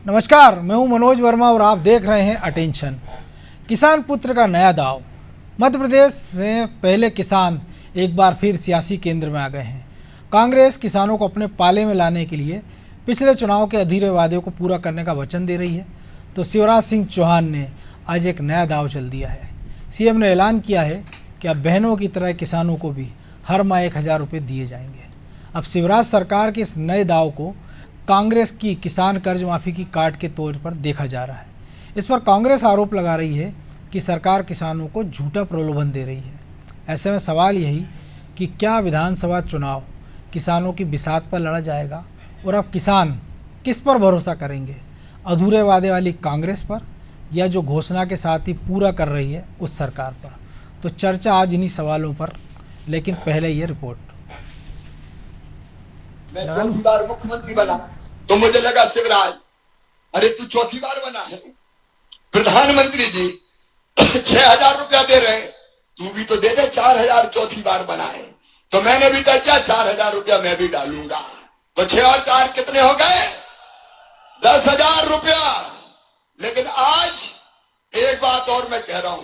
नमस्कार, मैं हूं मनोज वर्मा और आप देख रहे हैं अटेंशन। किसान पुत्र का नया दाव। मध्य प्रदेश में पहले किसान एक बार फिर सियासी केंद्र में आ गए हैं। कांग्रेस किसानों को अपने पाले में लाने के लिए पिछले चुनाव के अधूरे वादे को पूरा करने का वचन दे रही है, तो शिवराज सिंह चौहान ने आज एक नया दाव चल दिया है। सीएम ने ऐलान किया है कि अब बहनों की तरह किसानों को भी हर माह 1,000 रुपये दिए जाएंगे। अब शिवराज सरकार के इस नए दाव को कांग्रेस की किसान कर्ज माफ़ी की काट के तौर पर देखा जा रहा है। इस पर कांग्रेस आरोप लगा रही है कि सरकार किसानों को झूठा प्रलोभन दे रही है। ऐसे में सवाल यही कि क्या विधानसभा चुनाव किसानों की बिसात पर लड़ा जाएगा और अब किसान किस पर भरोसा करेंगे, अधूरे वादे वाली कांग्रेस पर या जो घोषणा के साथ ही पूरा कर रही है उस सरकार पर। तो चर्चा आज इन्हीं सवालों पर, लेकिन पहले ये रिपोर्ट। मैं चौथी बार मुख्यमंत्री बना तो मुझे लगा शिवराज, अरे तू चौथी बार बना है, प्रधानमंत्री जी 6,000 रुपया दे रहे हैं, तू भी तो दे दे 4,000 चौथी बार बना है। तो मैंने भी तय किया 4,000 रुपया मैं भी डालूंगा। तो 6 और 4 कितने हो गए? 10,000 रुपया। लेकिन आज एक बात और मैं कह रहा हूं,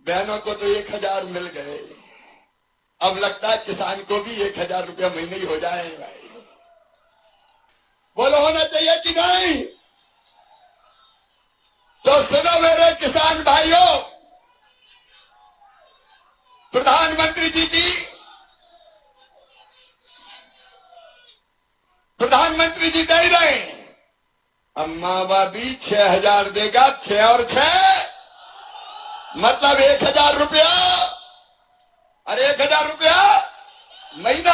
बहनों को तो 1,000 मिल गए, अब लगता है किसान को भी 1,000 रुपया महीने ही हो जाए। भाई बोलो, होना चाहिए कि नहीं? तो सुनो मेरे किसान भाइयों, प्रधानमंत्री जी दे रहे हैं, अम्मा बाबी 6,000 देगा, 6 और 6 मतलब 1,000 रुपया। अरे 1,000 रुपया महीना।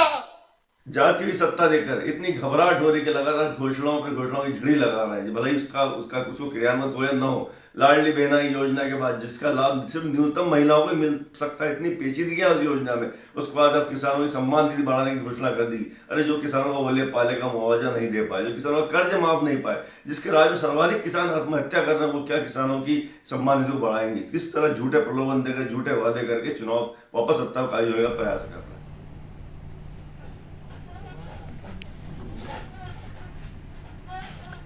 जाती हुई सत्ता देकर इतनी घबराहट हो रही कि लगातार घोषणाओं की झड़ी लगा रहा है, भले ही उसका कुछ क्रियान्वित हो या न हो। लाडली बहना योजना के बाद जिसका लाभ सिर्फ न्यूनतम महिलाओं को मिल सकता है, इतनी पेचीदगियां उस योजना में। उसके बाद अब किसानों की सम्मान निधि बढ़ाने की घोषणा कर दी। अरे जो किसानों को बोले पाले का मुआवजा नहीं दे पाए, जो किसानों का कर्ज माफ नहीं पाए, जिसके राज्य में सर्वाधिक किसान आत्महत्या कर रहे हैं, वो क्या किसानों की सम्मान निधि बढ़ाएंगे? किस तरह झूठे प्रलोभन देकर, झूठे वादे करके चुनाव वापस सत्ता में कायम होने का प्रयास कर रहे हैं।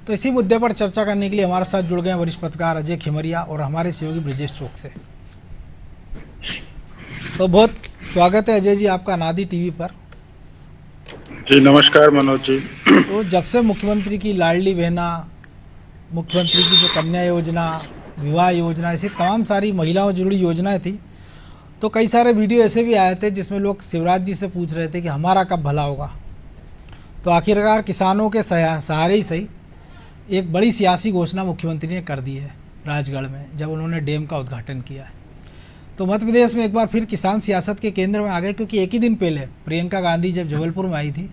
तो इसी मुद्दे पर चर्चा करने के लिए हमारे साथ जुड़ गए वरिष्ठ पत्रकार अजय खिमरिया और हमारे सहयोगी ब्रजेश चौक से। तो बहुत स्वागत है अजय जी आपका नादी टीवी पर। जी नमस्कार मनोज जी। तो जब से मुख्यमंत्री की लाडली बहना, मुख्यमंत्री की जो कन्या योजना, विवाह योजना, ऐसी तमाम सारी महिलाओं से जुड़ी योजनाएं थी, तो कई सारे वीडियो ऐसे भी आए थे जिसमें लोग शिवराज जी से पूछ रहे थे कि हमारा कब भला होगा। तो आखिरकार किसानों के सहारे ही सही एक बड़ी सियासी घोषणा मुख्यमंत्री ने कर दी है राजगढ़ में, जब उन्होंने डैम का उद्घाटन किया है। तो मध्य प्रदेश में एक बार फिर किसान सियासत के केंद्र में आ गए, क्योंकि एक ही दिन पहले प्रियंका गांधी जब जबलपुर में आई थी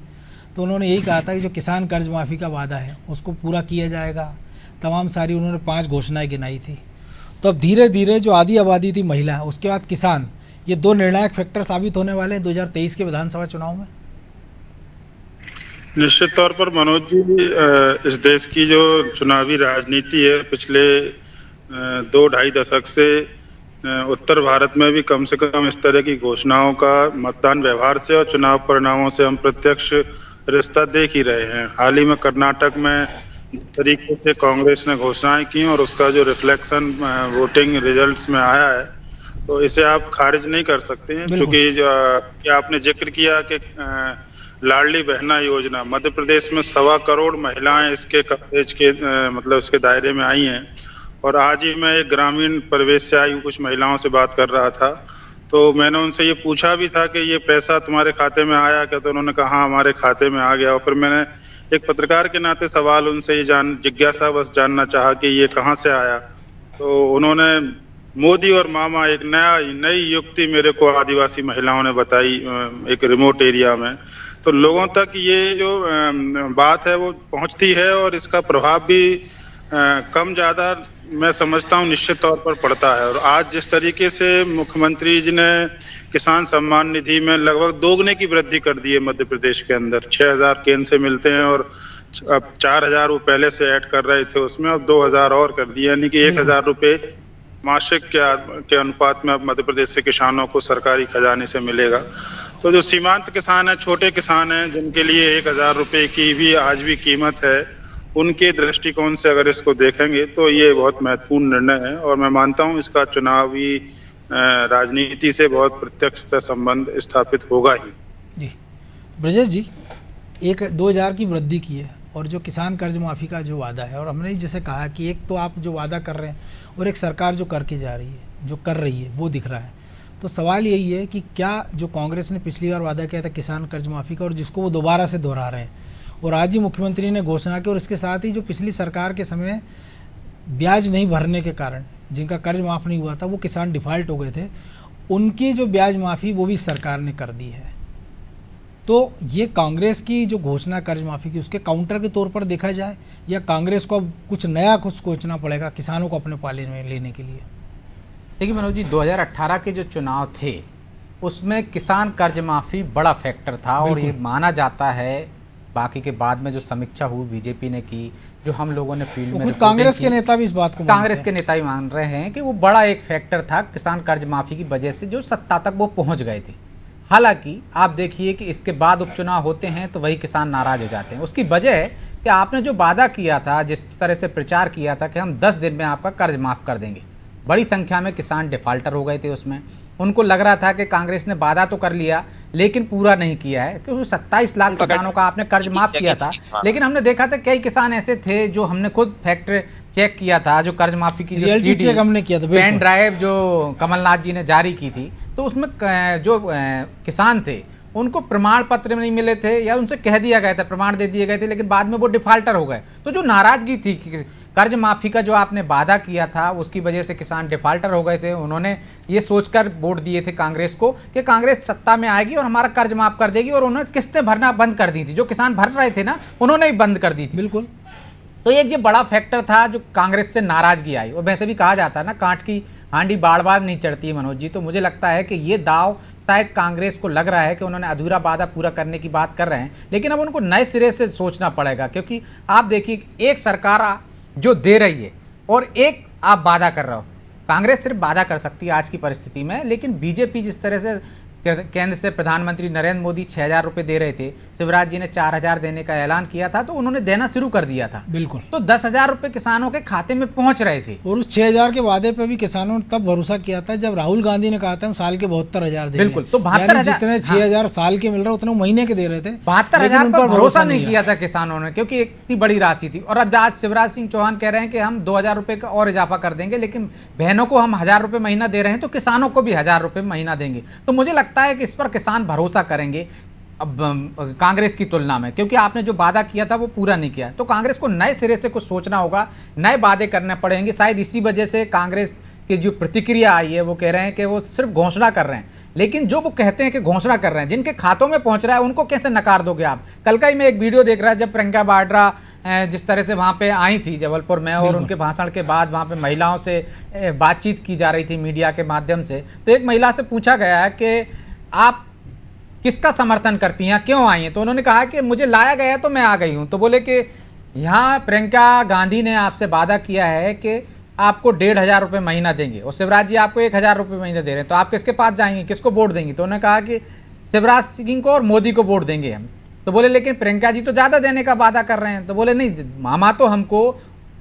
तो उन्होंने यही कहा था कि जो किसान कर्ज माफ़ी का वादा है उसको पूरा किया जाएगा। तमाम सारी उन्होंने 5 घोषणाएँ गिनाई थी। तो अब धीरे धीरे जो आधी आबादी थी महिला, उसके बाद किसान, ये 2 निर्णायक फैक्टर साबित होने वाले हैं 2023 के विधानसभा चुनाव में। निश्चित तौर पर मनोज जी, इस देश की जो चुनावी राजनीति है पिछले 2-2.5 दशक से उत्तर भारत में भी कम से कम इस तरह की घोषणाओं का मतदान व्यवहार से और चुनाव परिणामों से हम प्रत्यक्ष रिश्ता देख ही रहे हैं। हाल ही में कर्नाटक में जिस तरीके से कांग्रेस ने घोषणाएं की और उसका जो रिफ्लेक्शन वोटिंग रिजल्ट्स में आया है, तो इसे आप खारिज नहीं कर सकते हैं। क्योंकि आपने जिक्र किया कि लाडली बहना योजना, मध्य प्रदेश में 1.25 करोड़ महिलाएं इसके कवरेज के मतलब इसके दायरे में आई हैं। और आज ही मैं एक ग्रामीण परिवेश से आई कुछ महिलाओं से बात कर रहा था, तो मैंने उनसे ये पूछा भी था कि ये पैसा तुम्हारे खाते में आया क्या? तो उन्होंने कहा हाँ हमारे खाते में आ गया। और फिर मैंने एक पत्रकार के नाते सवाल उनसे ये जिज्ञासा बस जानना चाहा कि ये कहाँ से आया। तो उन्होंने मोदी और मामा एक नई युक्ति मेरे को आदिवासी महिलाओं ने बताई एक रिमोट एरिया में। तो लोगों तक ये जो बात है वो पहुंचती है और इसका प्रभाव भी कम ज़्यादा मैं समझता हूँ निश्चित तौर पर पड़ता है। और आज जिस तरीके से मुख्यमंत्री जी ने किसान सम्मान निधि में लगभग 2 गुने की वृद्धि कर दी है मध्य प्रदेश के अंदर, 6,000 केंद्र से मिलते हैं और अब 4,000 वो पहले से ऐड कर रहे थे उसमें, अब 2,000 और कर दिए, यानी कि 1,000 रुपये मासिक के अनुपात में अब मध्य प्रदेश से किसानों को सरकारी खजाने से मिलेगा। तो जो सीमांत किसान है, छोटे किसान हैं, जिनके लिए 1,000 रुपये की भी आज भी कीमत है, उनके दृष्टिकोण से अगर इसको देखेंगे तो ये बहुत महत्वपूर्ण निर्णय है और मैं मानता हूं इसका चुनावी राजनीति से बहुत प्रत्यक्षतः संबंध स्थापित होगा ही। जी ब्रजेश जी, एक 2000 की वृद्धि की है और जो किसान कर्ज माफ़ी का जो वादा है, और हमने जैसे कहा कि एक तो आप जो वादा कर रहे हैं और एक सरकार जो करके जा रही है, जो कर रही है वो दिख रहा है। तो सवाल यही है कि क्या जो कांग्रेस ने पिछली बार वादा किया था किसान कर्ज माफ़ी का और जिसको वो दोबारा से दोहरा रहे हैं, और आज ही मुख्यमंत्री ने घोषणा की, और इसके साथ ही जो पिछली सरकार के समय ब्याज नहीं भरने के कारण जिनका कर्ज माफ़ नहीं हुआ था वो किसान डिफ़ॉल्ट हो गए थे, उनकी जो ब्याज माफ़ी वो भी सरकार ने कर दी है। तो ये कांग्रेस की जो घोषणा कर्ज माफ़ी की उसके काउंटर के तौर पर देखा जाए, या कांग्रेस को अब कुछ नया कुछ सोचना पड़ेगा किसानों को अपने पाले में लेने के लिए? देखिए मनोज जी, 2018 के जो चुनाव थे उसमें किसान कर्ज माफ़ी बड़ा फैक्टर था और ये माना जाता है, बाकी के बाद में जो समीक्षा हुई बीजेपी ने की, जो हम लोगों ने फील्ड में, कुछ कांग्रेस के नेता भी इस बात को कांग्रेस के नेता भी मान रहे हैं कि वो बड़ा एक फैक्टर था किसान कर्ज माफ़ी की वजह से जो सत्ता तक वो पहुंच गए थे। हालांकि आप देखिए कि इसके बाद उपचुनाव होते हैं तो वही किसान नाराज हो जाते हैं। उसकी वजह है कि आपने जो वादा किया था, जिस तरह से प्रचार किया था कि हम 10 दिन में आपका कर्ज माफ़ कर देंगे, बड़ी संख्या में किसान डिफाल्टर हो गए थे। उसमें उनको लग रहा था कि कांग्रेस ने वादा तो कर लिया लेकिन पूरा नहीं किया है, क्योंकि 27 लाख किसानों का आपने कर्ज माफ किया था। लेकिन हमने देखा था कई किसान ऐसे थे जो हमने खुद फैक्ट चेक किया था, जो कर्ज माफी की जो सीडी हमने किया था, पेन ड्राइव जो कमलनाथ जी ने जारी की थी, तो उसमें जो किसान थे उनको प्रमाण पत्र नहीं मिले थे या उनसे कह दिया गया था, प्रमाण दे दिए गए थे, लेकिन बाद में वो डिफाल्टर हो गए। तो जो नाराजगी थी कर्ज माफी का जो आपने वादा किया था उसकी वजह से किसान डिफाल्टर हो गए थे। उन्होंने ये सोचकर वोट दिए थे कांग्रेस को कि कांग्रेस सत्ता में आएगी और हमारा कर्ज माफ कर देगी, और उन्होंने किस्तें भरना बंद कर दी थी। जो किसान भर रहे थे ना, उन्होंने ही बंद कर दी थी। बिल्कुल। तो एक ये बड़ा फैक्टर था जो कांग्रेस से नाराजगी आई। और वैसे भी कहा जाता है ना, कांट की हांडी बार बार नहीं चढ़ती है मनोज जी। तो मुझे लगता है कि ये दाव शायद कांग्रेस को लग रहा है कि उन्होंने अधूरा वादा पूरा करने की बात कर रहे हैं, लेकिन अब उनको नए सिरे से सोचना पड़ेगा। क्योंकि आप देखिए, एक सरकार जो दे रही है और एक आप वादा कर रहे हो। कांग्रेस सिर्फ वादा कर सकती है आज की परिस्थिति में, लेकिन बीजेपी जिस तरह से केंद्र से प्रधानमंत्री नरेंद्र मोदी 6,000 रुपये दे रहे थे, शिवराज जी ने 4,000 देने का ऐलान किया था, तो उन्होंने देना शुरू कर दिया था। बिल्कुल। तो 10,000 रुपये किसानों के खाते में पहुंच रहे थे। और उस 6,000 के वादे पे भी किसानों ने तब भरोसा किया था जब राहुल गांधी ने कहा था हम साल के 72,000 देंगे। बिल्कुल। तो 72,000 जितने 6,000 साल के मिल रहे उतने महीने के दे रहे थे। 72,000 पर भरोसा नहीं किया था किसानों ने, क्योंकि इतनी बड़ी राशि थी। और अब आज शिवराज सिंह चौहान कह रहे हैं कि हम 2,000 रुपये का और इजाफा कर देंगे, लेकिन बहनों को हम 1,000 रुपये महीना दे रहे हैं, तो किसानों को भी 1,000 रुपये महीना देंगे। तो मुझे लगता है कि इस पर किसान भरोसा करेंगे अब कांग्रेस की तुलना में, क्योंकि आपने जो वादा किया था वो पूरा नहीं किया। तो कांग्रेस को नए सिरे से कुछ सोचना होगा, नए वादे करने पड़ेंगे। शायद इसी वजह से कांग्रेस की जो प्रतिक्रिया आई है वो कह रहे हैं कि वो सिर्फ घोषणा कर रहे हैं, लेकिन जो वो कहते हैं कि घोषणा कर रहे हैं, जिनके खातों में पहुंच रहा है उनको कैसे नकार दोगे आप? कल का ही मैं एक वीडियो देख रहा, जब प्रियंका वाड्रा जिस तरह से वहाँ पे आई थी जबलपुर में, और उनके भाषण के बाद वहाँ पे महिलाओं से बातचीत की जा रही थी मीडिया के माध्यम से। तो एक महिला से पूछा गया है कि आप किसका समर्थन करती हैं, क्यों आई हैं? तो उन्होंने कहा कि मुझे लाया गया तो मैं आ गई हूं। तो बोले कि यहाँ प्रियंका गांधी ने आपसे वादा किया है कि आपको 1,500 रुपये महीना देंगे, और शिवराज जी आपको 1,000 रुपये महीना दे रहे हैं, तो आप किसके पास जाएंगे, किसको वोट देंगी? तो उन्होंने कहा कि शिवराज सिंह को और मोदी को वोट देंगे हम। तो बोले लेकिन प्रियंका जी तो ज़्यादा देने का वादा कर रहे हैं। तो बोले नहीं, मामा तो हमको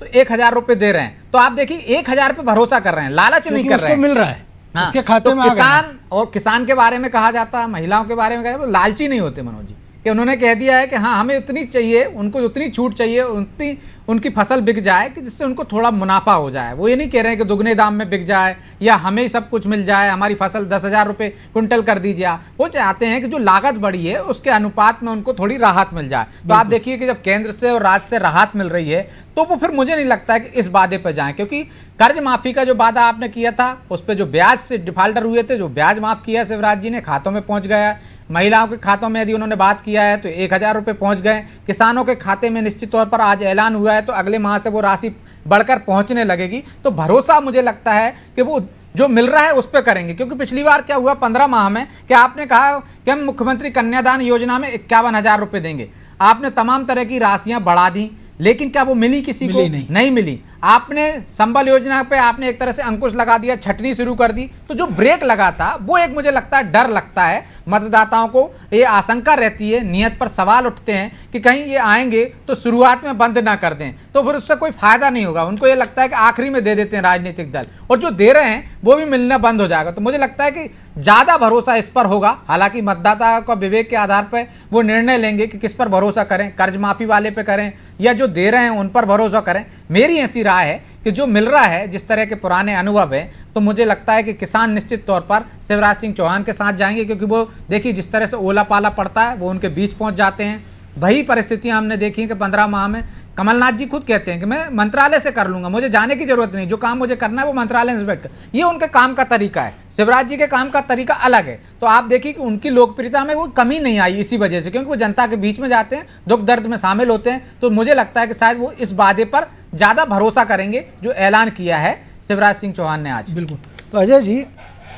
तो 1,000 रुपये दे रहे हैं। तो आप देखिए 1,000 पे भरोसा कर रहे हैं, लालच नहीं कर रहे हैं, मिल रहा है। हाँ, इसके खाते तो में किसान और किसान के बारे में कहा जाता है, महिलाओं के बारे में कहा जाता है, वो लालची नहीं होते मनोज जी, कि उन्होंने कह दिया है कि हाँ हमें उतनी चाहिए, उनको उतनी छूट चाहिए, उतनी उनकी फसल बिक जाए कि जिससे उनको थोड़ा मुनाफा हो जाए। वो ये नहीं कह रहे हैं कि दुगने दाम में बिक जाए या हमें सब कुछ मिल जाए, हमारी फसल 10,000 रुपये कुंटल कर दीजिए आप। वो चाहते हैं कि जो लागत बढ़ी है उसके अनुपात में उनको थोड़ी राहत मिल जाए। तो आप देखिए कि जब केंद्र से और राज्य से राहत मिल रही है तो वो फिर मुझे नहीं लगता है कि इस वादे पर जाएं, क्योंकि कर्ज माफी का जो वादा आपने किया था उस पर जो ब्याज से डिफाल्टर हुए थे, जो ब्याज माफ किया शिवराज जी ने, खातों में पहुंच गया। महिलाओं के खातों में यदि उन्होंने बात किया है तो 1,000 रुपये पहुंच गए। किसानों के खाते में निश्चित तौर पर आज ऐलान हुआ है, तो अगले माह से वो राशि बढ़कर पहुंचने लगेगी। तो भरोसा मुझे लगता है कि वो जो मिल रहा है उस पर करेंगे। क्योंकि पिछली बार क्या हुआ 15 माह में कि आपने कहा कि हम मुख्यमंत्री कन्यादान योजना में 51,000 रुपये देंगे, आपने तमाम तरह की राशियां बढ़ा दी, लेकिन क्या वो मिली किसी को? नहीं मिली। आपने संबल योजना पे आपने एक तरह से अंकुश लगा दिया, छटनी शुरू कर दी, तो जो ब्रेक लगा था वो एक मुझे लगता है डर लगता है मतदाताओं को, ये आशंका रहती है, नियत पर सवाल उठते हैं कि कहीं ये आएंगे तो शुरुआत में बंद ना कर दें, तो फिर उससे कोई फायदा नहीं होगा। उनको ये लगता है कि आखिरी में दे देते हैं राजनीतिक दल, और जो दे रहे हैं वो भी मिलना बंद हो जाएगा। तो मुझे लगता है कि ज़्यादा भरोसा इस पर होगा। हालांकि मतदाता का विवेक के आधार पर वो निर्णय लेंगे कि किस पर भरोसा करें, कर्ज माफी वाले पे करें या जो दे रहे हैं उन पर भरोसा करें। मेरी ऐसी राय है कि जो मिल रहा है, जिस तरह के पुराने अनुभव है, तो मुझे लगता है कि किसान निश्चित तौर पर शिवराज सिंह चौहान के साथ जाएंगे, क्योंकि वो देखिए जिस तरह से ओला पाला पड़ता है वो उनके बीच पहुंच जाते हैं। वही परिस्थितियां हमने देखी कि 15 माह में कमलनाथ जी खुद कहते हैं कि मैं मंत्रालय से कर लूंगा, मुझे जाने की जरूरत नहीं, जो काम मुझे करना है वो मंत्रालय में बैठ कर। ये उनके काम का तरीका है। शिवराज जी के काम का तरीका अलग है। तो आप देखिए कि उनकी लोकप्रियता में वो कमी नहीं आई इसी वजह से, क्योंकि वो जनता के बीच में जाते हैं, दुख दर्द में शामिल होते हैं। तो मुझे लगता है कि शायद वो इस वादे पर ज़्यादा भरोसा करेंगे जो ऐलान किया है शिवराज सिंह चौहान ने आज। बिल्कुल। तो अजय जी,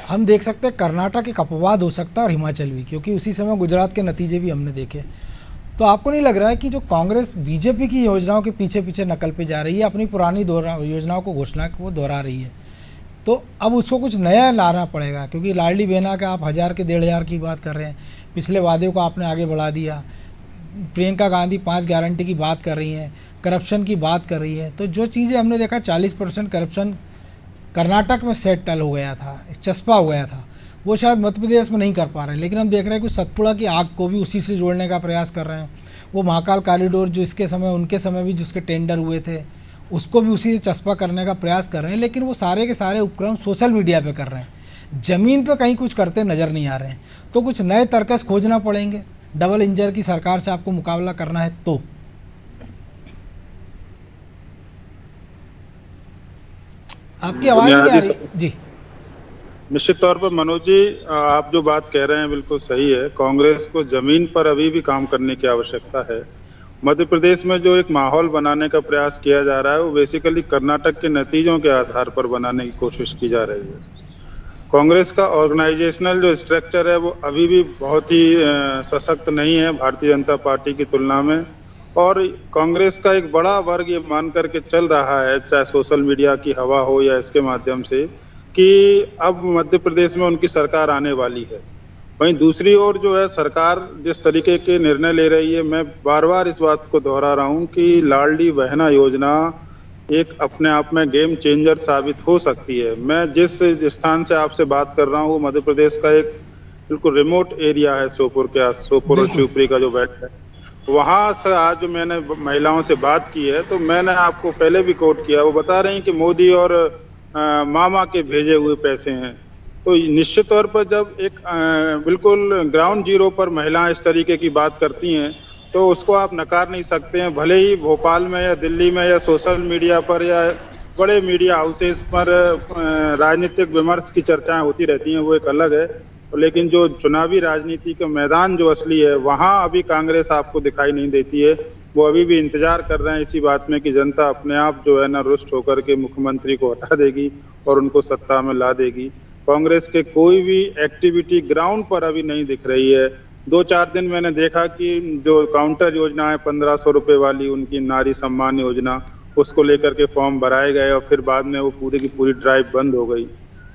हम देख सकते हैं कर्नाटक एक अपवाद हो सकता है और हिमाचल भी, क्योंकि उसी समय गुजरात के नतीजे भी हमने देखे। तो आपको नहीं लग रहा है कि जो कांग्रेस बीजेपी की योजनाओं के पीछे पीछे नकल पे जा रही है, अपनी पुरानी योजनाओं को घोषणा को दोहरा रही है, तो अब उसको कुछ नया लाना पड़ेगा? क्योंकि लाडली बहना का आप 1000 के 1500 की बात कर रहे हैं, पिछले वादे को आपने आगे बढ़ा दिया। प्रियंका गांधी 5 गारंटी की बात कर रही हैं, करप्शन की बात कर रही है। तो जो चीज़ें हमने देखा 40% करप्शन कर्नाटक में सेटल हो गया था, चस्पा हो गया था, वो शायद मध्य प्रदेश में नहीं कर पा रहे हैं। लेकिन हम देख रहे हैं कि सतपुड़ा की आग को भी उसी से जोड़ने का प्रयास कर रहे हैं। वो महाकाल कॉरिडोर जो इसके समय उनके समय भी जिसके टेंडर हुए थे उसको भी उसी से चस्पा करने का प्रयास कर रहे हैं। लेकिन वो सारे के सारे उपक्रम सोशल मीडिया पे कर रहे हैं, ज़मीन पे कहीं कुछ करते नज़र नहीं आ रहे हैं। तो कुछ नए तर्कस खोजना पड़ेंगे डबल इंजन की सरकार से आपको मुकाबला करना है तो। आपकी आवाज़ नहीं आ रही जी। निश्चित तौर पर मनोज जी, आप जो बात कह रहे हैं बिल्कुल सही है। कांग्रेस को जमीन पर अभी भी काम करने की आवश्यकता है। मध्य प्रदेश में जो एक माहौल बनाने का प्रयास किया जा रहा है वो बेसिकली कर्नाटक के नतीजों के आधार पर बनाने की कोशिश की जा रही है। कांग्रेस का ऑर्गेनाइजेशनल जो स्ट्रक्चर है वो अभी भी बहुत ही सशक्त नहीं है भारतीय जनता पार्टी की तुलना में। और कांग्रेस का एक बड़ा वर्ग ये मान करके चल रहा है, चाहे सोशल मीडिया की हवा हो या इसके माध्यम से, कि अब मध्य प्रदेश में उनकी सरकार आने वाली है। वहीं दूसरी ओर जो है सरकार जिस तरीके के निर्णय ले रही है, मैं बार बार इस बात को दोहरा रहा हूँ कि लाडली बहना योजना एक अपने आप में गेम चेंजर साबित हो सकती है। मैं जिस स्थान से आपसे बात कर रहा हूँ वो मध्य प्रदेश का एक बिल्कुल रिमोट एरिया है, सोपोर और शिवपुरी का जो बेल्ट है। वहाँ से आज मैंने महिलाओं से बात की है तो मैंने आपको पहले भी कोट किया, वो बता रही हैं कि मोदी और मामा के भेजे हुए पैसे हैं। तो निश्चित तौर पर जब एक बिल्कुल ग्राउंड जीरो पर महिलाएं इस तरीके की बात करती हैं तो उसको आप नकार नहीं सकते हैं। भले ही भोपाल में या दिल्ली में या सोशल मीडिया पर या बड़े मीडिया हाउसेस पर राजनीतिक विमर्श की चर्चाएं होती रहती हैं, वो एक अलग है। लेकिन जो चुनावी राजनीति का मैदान जो असली है वहाँ अभी कांग्रेस आपको दिखाई नहीं देती है। वो अभी भी इंतजार कर रहे हैं इसी बात में कि जनता अपने आप जो है ना रुष्ट होकर के मुख्यमंत्री को हटा देगी और उनको सत्ता में ला देगी। कांग्रेस के कोई भी एक्टिविटी ग्राउंड पर अभी नहीं दिख रही है। 2-4 दिन मैंने देखा कि जो काउंटर योजना है 1500 रुपये वाली, उनकी नारी सम्मान योजना, उसको लेकर के फॉर्म भराए गए और फिर बाद में वो पूरी की पूरी ड्राइव बंद हो गई।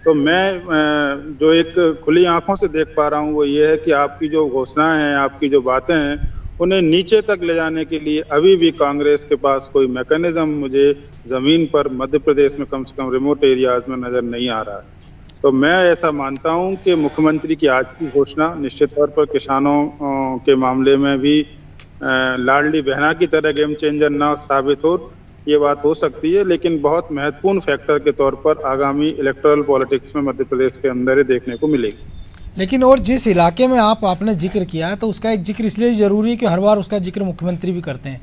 तो मैं जो एक खुली आंखों से देख पा रहा हूँ वो ये है कि आपकी जो घोषणाएं हैं, आपकी जो बातें हैं, उन्हें नीचे तक ले जाने के लिए अभी भी कांग्रेस के पास कोई मैकेनिज्म मुझे जमीन पर मध्य प्रदेश में कम से कम रिमोट एरियाज में नजर नहीं आ रहा है। तो मैं ऐसा मानता हूं कि मुख्यमंत्री की आज की घोषणा निश्चित तौर पर किसानों के मामले में भी लाडली बहना की तरह गेम चेंजर ना साबित हो, ये बात हो सकती है, लेकिन बहुत महत्वपूर्ण फैक्टर के तौर पर आगामी इलेक्टोरल पॉलिटिक्स में मध्य प्रदेश के अंदर ही देखने को मिलेगी। लेकिन और जिस इलाके में आपने जिक्र किया है तो उसका एक जिक्र इसलिए ज़रूरी है कि हर बार उसका जिक्र मुख्यमंत्री भी करते हैं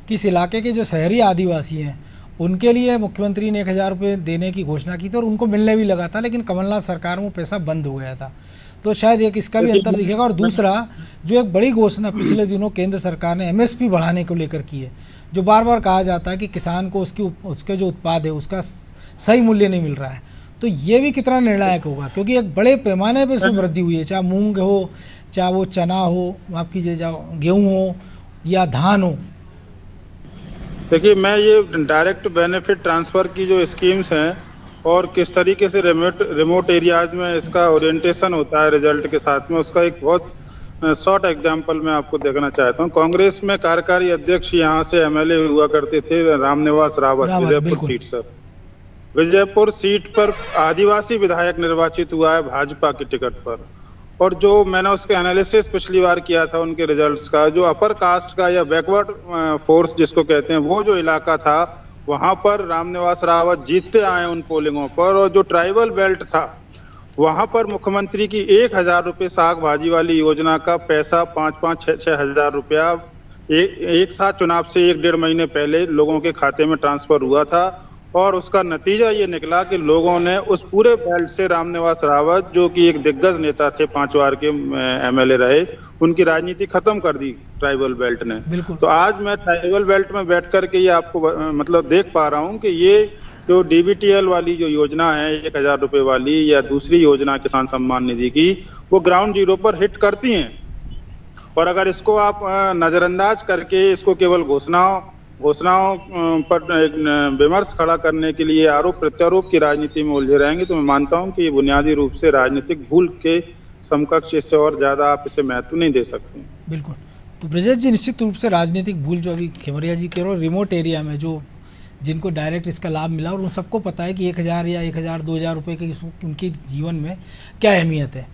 कि इस इलाके के जो शहरी आदिवासी हैं उनके लिए मुख्यमंत्री ने 1000 रुपये देने की घोषणा की थी और उनको मिलने भी लगा था, लेकिन कमलनाथ सरकार में वो पैसा बंद हो गया था। तो शायद एक इसका भी अंतर दिखेगा। और दूसरा जो एक बड़ी घोषणा पिछले दिनों केंद्र सरकार ने MSP बढ़ाने को लेकर की है, जो बार बार कहा जाता है कि किसान को उसके जो उत्पाद है उसका सही मूल्य नहीं मिल रहा है, तो ये भी कितना निर्णायक होगा, क्योंकि एक बड़े पैमाने पर इसमें वृद्धि हुई है, चाहे मूंग हो, चाहे वो चना हो, माफ़ कीजिए, चाहे गेहूँ हो या धान हो। देखिए, मैं ये डायरेक्ट बेनिफिट ट्रांसफ़र की जो स्कीम्स हैं और किस तरीके से रिमोट एरियाज़ में इसका ओरिएंटेशन होता है रिजल्ट के साथ में, उसका एक बहुत शॉर्ट एग्जांपल मैं आपको देखना चाहता हूँ। कांग्रेस में कार्यकारी अध्यक्ष यहाँ से एमएलए हुआ करते थे रामनिवास रावत, विजयपुर बिल्कुल। सीट से। विजयपुर सीट पर आदिवासी विधायक निर्वाचित हुआ है भाजपा की टिकट पर, और जो मैंने उसके एनालिसिस पिछली बार किया था उनके रिजल्ट्स का, जो अपर कास्ट का या बैकवर्ड फोर्स जिसको कहते हैं, वो जो इलाका था वहां पर रामनिवास रावत जीतते आए उन पोलिंगों पर, और जो ट्राइबल बेल्ट था वहां पर मुख्यमंत्री की 1,000 रुपये साग भाजी वाली योजना का पैसा 5-5, 6-6 हजार रुपया एक साथ चुनाव से 1-1.5 महीने पहले लोगों के खाते में ट्रांसफर हुआ था। और उसका नतीजा ये निकला कि लोगों ने उस पूरे बेल्ट से रामनिवास रावत, जो कि एक दिग्गज नेता थे, 5 बार के एमएलए रहे, उनकी राजनीति खत्म कर दी ट्राइबल बेल्ट ने। बिल्कुल। तो आज मैं ट्राइबल बेल्ट में बैठ करके ये आपको मतलब देख पा रहा हूँ कि ये जो डीबीटीएल वाली जो योजना है 1,000 रुपये वाली, या दूसरी योजना किसान सम्मान निधि की, वो ग्राउंड जीरो पर हिट करती हैं। और अगर इसको आप नजरअंदाज करके इसको केवल घोषणाओं पर विमर्श खड़ा करने के लिए आरोप प्रत्यारोप की राजनीति में उलझे रहेंगे, तो मैं मानता हूं कि ये बुनियादी रूप से राजनीतिक भूल के समकक्ष, इससे और ज्यादा आप इसे महत्व नहीं दे सकते। बिल्कुल। तो ब्रजेश जी, निश्चित रूप से राजनीतिक भूल जो अभी खेमरिया जी कह रहे हो, रिमोट एरिया में जो जिनको डायरेक्ट इसका लाभ मिला, और उन सबको पता है कि 1,000 या 1,000 2,000 रुपये की उनके जीवन में क्या अहमियत है।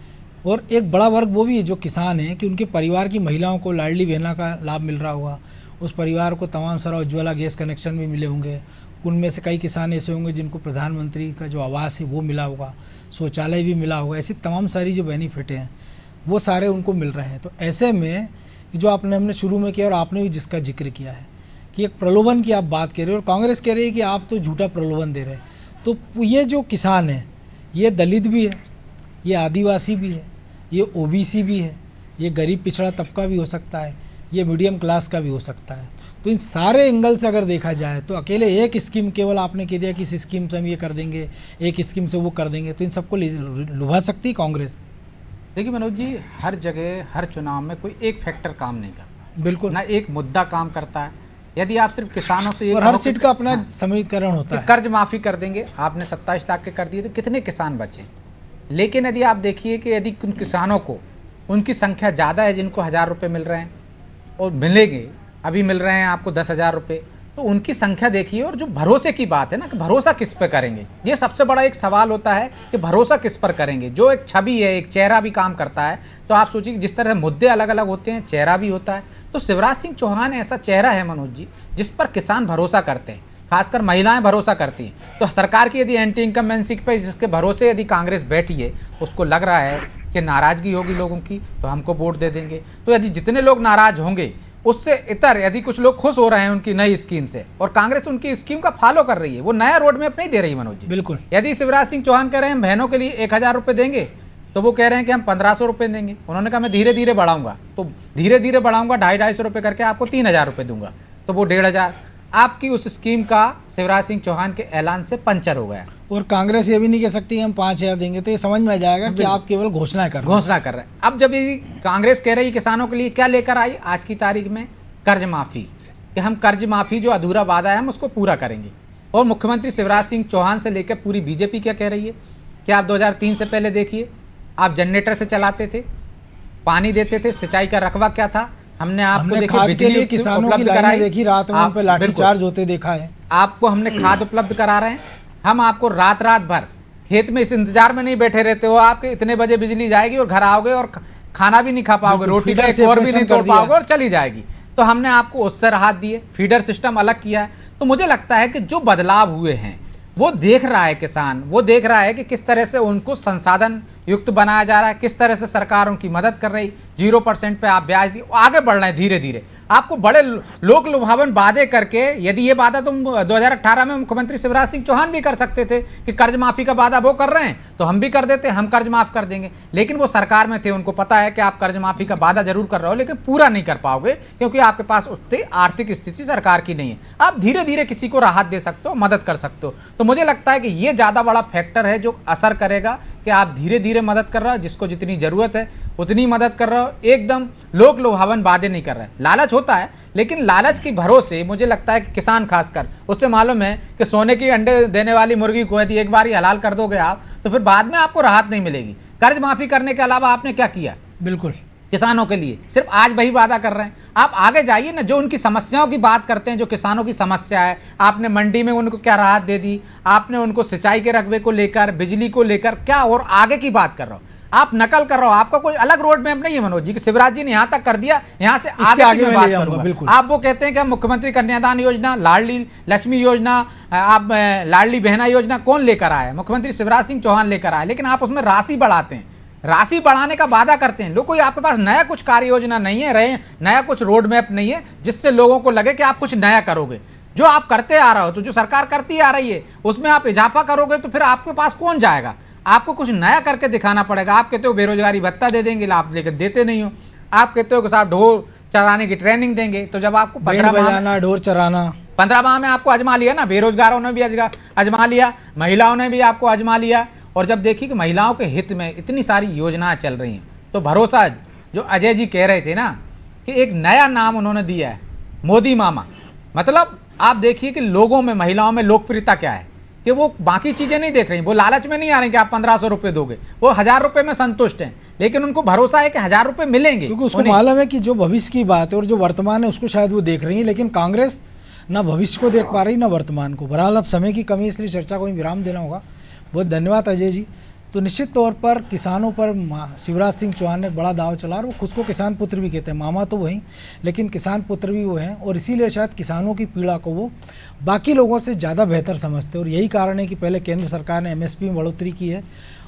और एक बड़ा वर्ग वो भी है जो किसान है कि उनके परिवार की महिलाओं को लाडली बहना का लाभ मिल रहा होगा, उस परिवार को तमाम सारा उज्ज्वला गैस कनेक्शन भी मिले होंगे, उनमें से कई किसान ऐसे होंगे जिनको प्रधानमंत्री का जो आवास है वो मिला होगा, शौचालय भी मिला होगा, ऐसी तमाम सारी जो बेनिफिट हैं वो सारे उनको मिल रहे हैं। तो ऐसे में जो हमने शुरू में किया और आपने भी जिसका जिक्र किया है कि एक प्रलोभन की आप बात कर रहे हो और कांग्रेस कह रही है कि आप तो झूठा प्रलोभन दे रहे हैं, तो ये जो किसान है ये दलित भी है, ये आदिवासी भी है, ये ओबीसी भी है, ये गरीब पिछड़ा तबका भी हो सकता है, ये मीडियम क्लास का भी हो सकता है। तो इन सारे एंगल से अगर देखा जाए तो अकेले एक स्कीम केवल आपने कह दिया कि इस स्कीम से हम ये कर देंगे, एक स्कीम से वो कर देंगे, तो इन सबको लुभा सकती है कांग्रेस। देखिए मनोज जी, हर जगह हर चुनाव में कोई एक फैक्टर काम नहीं करता, बिल्कुल ना एक मुद्दा काम करता है। यदि आप सिर्फ किसानों से और हर सीट का अपना समीकरण होता है। कर्ज माफी कर देंगे, आपने 27 लाख के कर दिए तो कितने किसान बचे। लेकिन यदि आप देखिए कि यदि उन किसानों को, उनकी संख्या ज़्यादा है जिनको 1,000 रुपये मिल रहे हैं और मिलेंगे, अभी मिल रहे हैं आपको 10,000 रुपये, तो उनकी संख्या देखिए। और जो भरोसे की बात है ना कि भरोसा किस पर करेंगे, ये सबसे बड़ा एक सवाल होता है कि भरोसा किस पर करेंगे। जो एक छवि है, एक चेहरा भी काम करता है। तो आप सोचिए कि जिस तरह मुद्दे अलग अलग होते हैं, चेहरा भी होता है। तो शिवराज सिंह चौहान ऐसा चेहरा है मनोज जी जिस पर किसान भरोसा करते हैं, खासकर महिलाएं भरोसा करती हैं। तो सरकार की यदि एंटी इनकम्बेंसी पे जिसके भरोसे यदि कांग्रेस बैठी है, उसको लग रहा है कि नाराज़गी होगी लोगों की तो हमको वोट दे देंगे। तो यदि जितने लोग नाराज़ होंगे उससे इतर यदि कुछ लोग खुश हो रहे हैं उनकी नई स्कीम से और कांग्रेस उनकी स्कीम का फॉलो कर रही है, वो नया रोड मैप नहीं दे रही मनोज जी। बिल्कुल। यदि शिवराज सिंह चौहान कह रहे हैं बहनों के लिए 1,000 रुपये देंगे, तो वो कह रहे हैं कि हम 1,500 रुपये देंगे। उन्होंने कहा मैं धीरे धीरे बढ़ाऊंगा, तो धीरे धीरे बढ़ाऊंगा, 250-250 रुपये करके आपको 3,000 रुपये दूंगा, तो वो 1,500 आपकी उस स्कीम का शिवराज सिंह चौहान के ऐलान से पंचर हो गया। और कांग्रेस ये भी नहीं कह सकती हम 5,000 देंगे, तो ये समझ में आ जाएगा कि आप केवल घोषणा कर रहे हैं। अब जब ये कांग्रेस कह रही किसानों के लिए क्या लेकर आई आज की तारीख में, कर्ज माफी, कि हम कर्ज माफी जो अधूरा वादा है हम उसको पूरा करेंगे। और मुख्यमंत्री शिवराज सिंह चौहान से लेकर पूरी बीजेपी क्या कह रही है कि आप 2003 से पहले देखिए, आप जनरेटर से चलाते थे, पानी देते थे, सिंचाई का रकबा क्या था, हमने आपको खाद के लिए किसानों की लाइनें देखी, रात में उन पे लाठीचार्ज होते देखा है। आपको हमने खाद उपलब्ध करा रहे हैं, हम आपको रात भर खेत में इस इंतजार में नहीं बैठे रहते हो, आपके इतने बजे बिजली जाएगी और घर आओगे और खाना भी नहीं खा पाओगे, रोटी का एक और भी नहीं तोड़ पाओगे और चली जाएगी। तो हमने आपको उससे राहत दी है, फीडर सिस्टम अलग किया है। तो मुझे लगता है कि जो बदलाव हुए हैं वो देख रहा है किसान, वो देख रहा है कि किस तरह से उनको संसाधन युक्त बनाया जा रहा है, किस तरह से सरकार उनकी मदद कर रही, 0% पे आप ब्याज दिए, आगे बढ़ रहे हैं धीरे धीरे। आपको बड़े लोक लुभावन वादे करके, यदि ये वादा तुम 2018 में मुख्यमंत्री शिवराज सिंह चौहान भी कर सकते थे कि कर्ज माफी का वादा वो कर रहे हैं तो हम भी कर देते, हम कर्ज माफ कर देंगे। लेकिन वो सरकार में थे, उनको पता है कि आप कर्ज माफी का वादा जरूर कर रहे हो लेकिन पूरा नहीं कर पाओगे क्योंकि आपके पास उतनी आर्थिक स्थिति सरकार की नहीं है। आप धीरे धीरे किसी को राहत दे सकते हो, मदद कर सकते हो। तो मुझे लगता है कि ये ज़्यादा बड़ा फैक्टर है जो असर करेगा कि आप धीरे धीरे धीरे मदद कर रहा हो, जिसको जितनी ज़रूरत है उतनी मदद कर रहा हो, एकदम लोक लुभावन वादे नहीं कर रहा है। लालच होता है, लेकिन लालच के भरोसे मुझे लगता है कि किसान खासकर, उससे मालूम है कि सोने की अंडे देने वाली मुर्गी को यदि एक बार ही हलाल कर दोगे आप, तो फिर बाद में आपको राहत नहीं मिलेगी। कर्ज माफ़ी करने के अलावा आपने क्या किया बिल्कुल किसानों के लिए? सिर्फ आज वही वादा कर रहे हैं। आप आगे जाइए ना, जो उनकी समस्याओं की बात करते हैं, जो किसानों की समस्या है, आपने मंडी में उनको क्या राहत दे दी, आपने उनको सिंचाई के रकबे को लेकर, बिजली को लेकर क्या और आगे की बात कर रहा हूँ, आप नकल कर रहे हो। आपका कोई अलग रोड मैप नहीं है मनोज जी कि शिवराज जी ने यहाँ तक कर दिया, यहाँ से आगे की मैं बात करूंगा। बिल्कुल। आप वो कहते हैं कि मुख्यमंत्री कन्यादान योजना, लाडली लक्ष्मी योजना, आप लाडली बहना योजना कौन लेकर आया? मुख्यमंत्री शिवराज सिंह चौहान लेकर आए, लेकिन आप उसमें राशि बढ़ाते हैं, राशि बढ़ाने का वादा करते हैं। लोग कोई आपके पास नया कुछ कार्य योजना नहीं है, नया कुछ रोड मैप नहीं है जिससे लोगों को लगे कि आप कुछ नया करोगे। जो आप करते आ रहे हो, तो जो सरकार करती आ रही है उसमें आप इजाफा करोगे तो फिर आपके पास कौन जाएगा? आपको कुछ नया करके दिखाना पड़ेगा। आप कहते हो बेरोजगारी भत्ता दे देंगे, आप लेकर देते नहीं हो। आप कहते हो कि साहब ढोर चराने की ट्रेनिंग देंगे, तो जब आपको 15 माह में आपको आजमा लिया ना, बेरोजगारों ने भी आजमा लिया, महिलाओं ने भी आपको आजमा लिया। और जब देखिए कि महिलाओं के हित में इतनी सारी योजनाएं चल रही हैं, तो भरोसा जो अजय जी कह रहे थे ना कि एक नया नाम उन्होंने दिया है, मोदी मामा। मतलब आप देखिए कि लोगों में, महिलाओं में लोकप्रियता क्या है कि वो बाकी चीज़ें नहीं देख रही, वो लालच में नहीं आ रही कि आप 1500 रुपये दोगे, वो 1000 रुपये में संतुष्ट हैं, लेकिन उनको भरोसा है कि 1000 रुपये मिलेंगे, क्योंकि उसको मालूम है कि जो भविष्य की बात है और जो वर्तमान है उसको शायद वो देख रही है। लेकिन कांग्रेस ना भविष्य को देख पा रही ना वर्तमान को। बहरहाल अब समय की कमी, इसलिए चर्चा को विराम देना होगा। बहुत धन्यवाद अजय जी। तो निश्चित तौर पर किसानों पर शिवराज सिंह चौहान ने बड़ा दाव चला, और वो खुद को किसान पुत्र भी कहते हैं। मामा तो वहीं, लेकिन किसान पुत्र भी वो हैं, और इसीलिए शायद किसानों की पीड़ा को वो बाकी लोगों से ज़्यादा बेहतर समझते हैं। और यही कारण है कि पहले केंद्र सरकार ने एमएसपी में बढ़ोतरी की है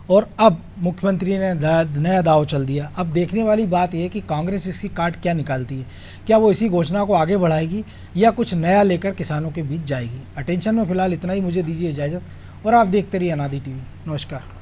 और अब मुख्यमंत्री ने नया दाव चल दिया। अब देखने वाली बात यह है कि कांग्रेस इसकी काट क्या निकालती है। क्या वो इसी घोषणा को आगे बढ़ाएगी या कुछ नया लेकर किसानों के बीच जाएगी? अटेंशन में फिलहाल इतना ही। मुझे दीजिए इजाज़त, और आप देखते रहिए अनादि टीवी। नमस्कार।